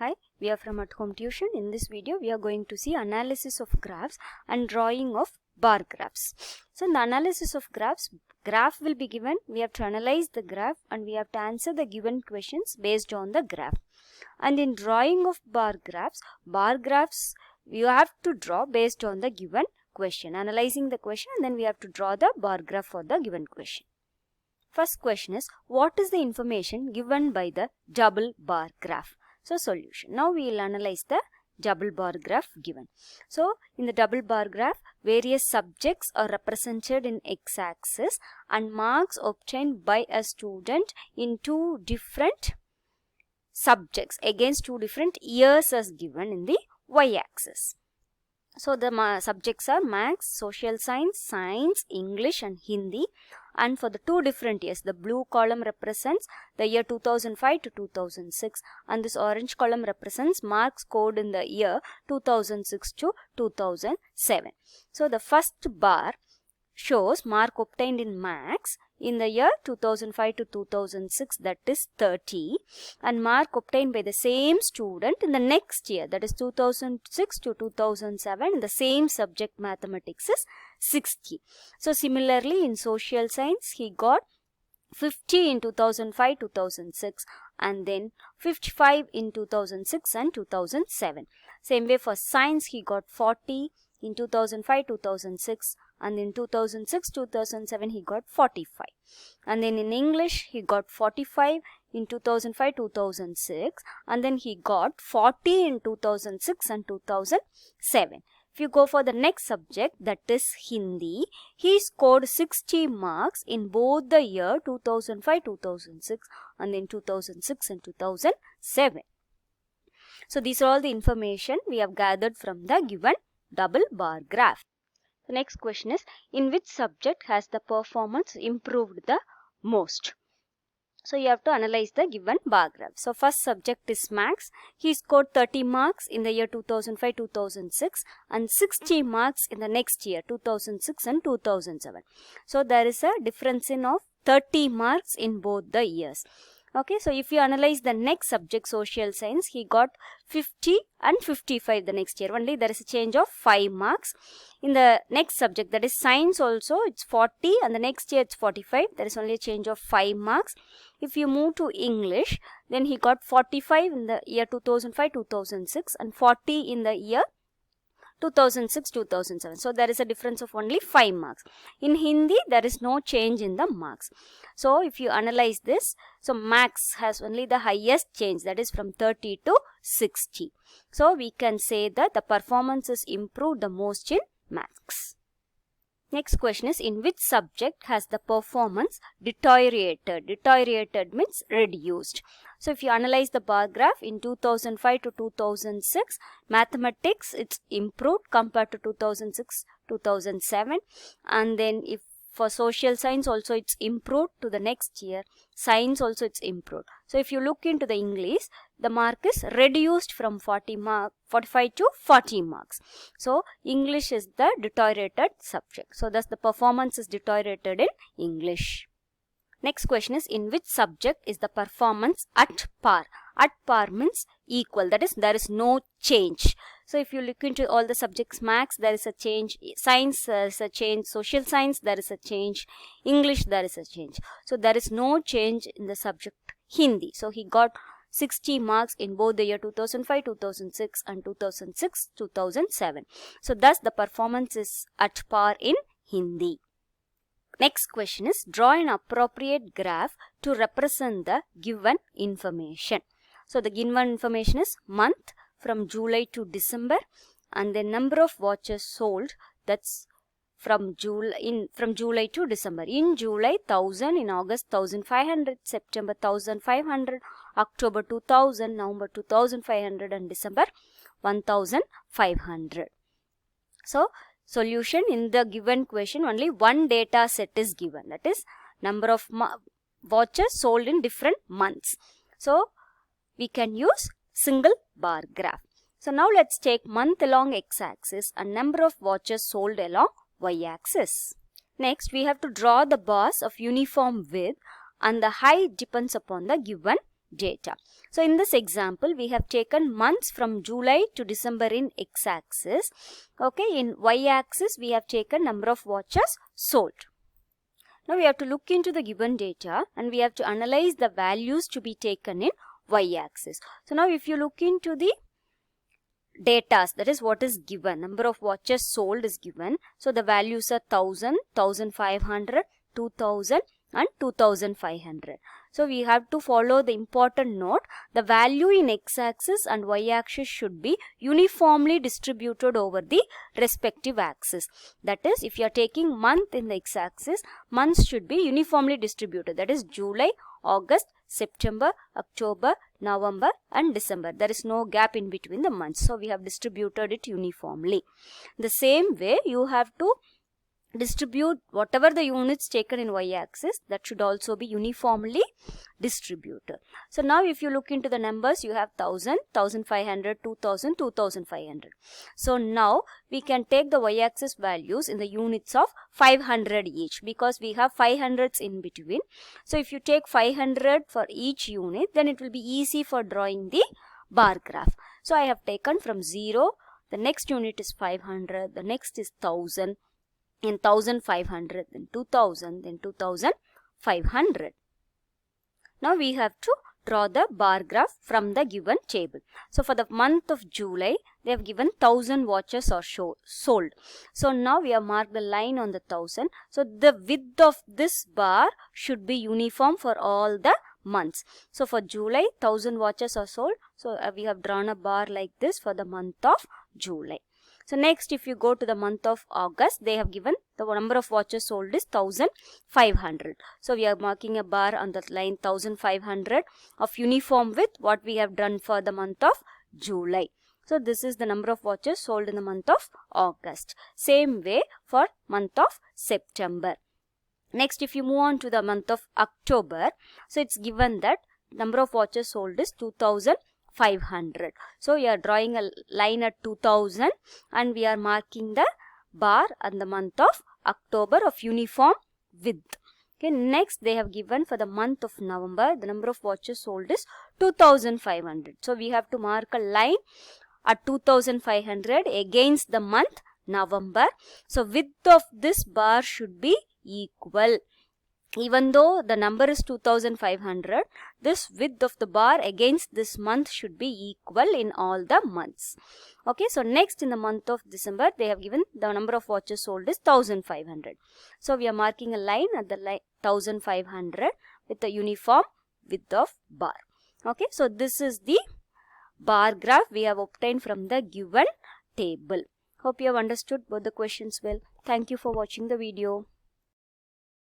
Hi, we are from At Home Tuition. In this video, we are going to see analysis of graphs and drawing of bar graphs. So, in the analysis of graphs, graph will be given. We have to analyze the graph and we have to answer the given questions based on the graph. And in drawing of bar graphs you have to draw based on the given question. Analyzing the question and then we have to draw the bar graph for the given question. First question is, what is the information given by the double bar graph? So, solution. Now, we will analyze the double bar graph given. So, in the double bar graph, various subjects are represented in x-axis and marks obtained by a student in two different subjects against two different years as given in the y-axis. So, the subjects are Maths, Social Science, Science, English and Hindi. And for the two different years, the blue column represents the year 2005 to 2006 and this orange column represents marks scored in the year 2006 to 2007. So, the first bar shows mark obtained in Maths in the year 2005 to 2006, that is 30, and mark obtained by the same student in the next year, that is 2006 to 2007, in the same subject mathematics is 60. So, similarly in social science, he got 50 in 2005-2006 and then 55 in 2006 and 2007. Same way for science, he got 40 in 2005-2006 and in 2006-2007 he got 45. And then in English, he got 45 in 2005-2006 and then he got 40 in 2006 and 2007. If you go for the next subject, that is Hindi, he scored 60 marks in both the year 2005-2006 and in 2006 and 2007. So, these are all the information we have gathered from the given double bar graph. The next question is, in which subject has the performance improved the most? So, you have to analyze the given bar graph. So, first subject is Maths. He scored 30 marks in the year 2005-2006 and 60 marks in the next year 2006 and 2007. So, there is a difference of 30 marks in both the years. Okay, so if you analyze the next subject, Social Science, he got 50 and 55 the next year. Only there is a change of 5 marks. In the next subject, that is Science also, it's 40 and the next year it's 45. There is only a change of 5 marks. If you move to English, then he got 45 in the year 2005-2006 and 40 in the year 2006-2007. So, there is a difference of only 5 marks. In Hindi, there is no change in the marks. So, if you analyze this, so Maths has only the highest change, that is from 30 to 60. So, we can say that the performance is improved the most in Maths. Next question is, in which subject has the performance deteriorated? Deteriorated means reduced. So, if you analyze the bar graph in 2005 to 2006, mathematics it's improved compared to 2006-2007, and then if for social science also it's improved to the next year, science also it's improved. So, if you look into the English, the mark is reduced from 45 to 40 marks. So, English is the deteriorated subject. So, thus the performance is deteriorated in English. Next question is, in which subject is the performance at par? At par means equal, that is there is no change. So, if you look into all the subjects, Maths there is a change, Science there is a change, Social Science there is a change, English there is a change. So, there is no change in the subject Hindi. So, he got 60 marks in both the year 2005-2006 and 2006-2007. So, thus the performance is at par in Hindi. Next question is, draw an appropriate graph to represent the given information. So, the given information is month from July to December and the number of watches sold, that's from July to December. In July 1000, in August 1500, September 1500, October 2000, November 2500 and December 1500. So, solution, in the given question only one data set is given, that is number of watches sold in different months. So, we can use single bar graph. So, now let us take month along x-axis and number of watches sold along y-axis. Next, we have to draw the bars of uniform width and the height depends upon the given data. So in this example, we have taken months from July to December in x-axis. Okay, in y-axis, we have taken number of watches sold. Now we have to look into the given data and we have to analyze the values to be taken in y-axis. So now if you look into the data, that is what is given, number of watches sold is given. So the values are 1000, 1500, 2000 and 2500. So we have to follow the important note. The value in x-axis and y-axis should be uniformly distributed over the respective axis. That is, if you are taking month in the x-axis, months should be uniformly distributed. That is July, August, September, October, November and December. There is no gap in between the months. So we have distributed it uniformly. The same way you have to distribute whatever the units taken in y-axis, that should also be uniformly distributed. So now if you look into the numbers, you have 1000, 1500, 2000, 2500. So now we can take the y-axis values in the units of 500 each, because we have 500s in between. So if you take 500 for each unit, then it will be easy for drawing the bar graph. So I have taken from 0, the next unit is 500, the next is 1000, in 1500, then 2000, then 2500. Now we have to draw the bar graph from the given table. So for the month of July, they have given 1000 watches are sold. So now we have marked the line on the 1000. So the width of this bar should be uniform for all the months. So for July, 1000 watches are sold. So we have drawn a bar like this for the month of July. So next, if you go to the month of August, they have given the number of watches sold is 1500. So we are marking a bar on the line 1500 of uniform with what we have done for the month of July. So this is the number of watches sold in the month of August. Same way for month of September. Next, if you move on to the month of October, so it's given that number of watches sold is 2500. So we are drawing a line at 2000 and we are marking the bar on the month of October of uniform width. Okay, next they have given for the month of November, the number of watches sold is 2500. So we have to mark a line at 2500 against the month November. So width of this bar should be equal. Even though the number is 2500, this width of the bar against this month should be equal in all the months. Okay, so next in the month of December, they have given the number of watches sold is 1500. So we are marking a line at the line 1500 with the uniform width of bar. Okay, so this is the bar graph we have obtained from the given table. Hope you have understood both the questions well. Thank you for watching the video.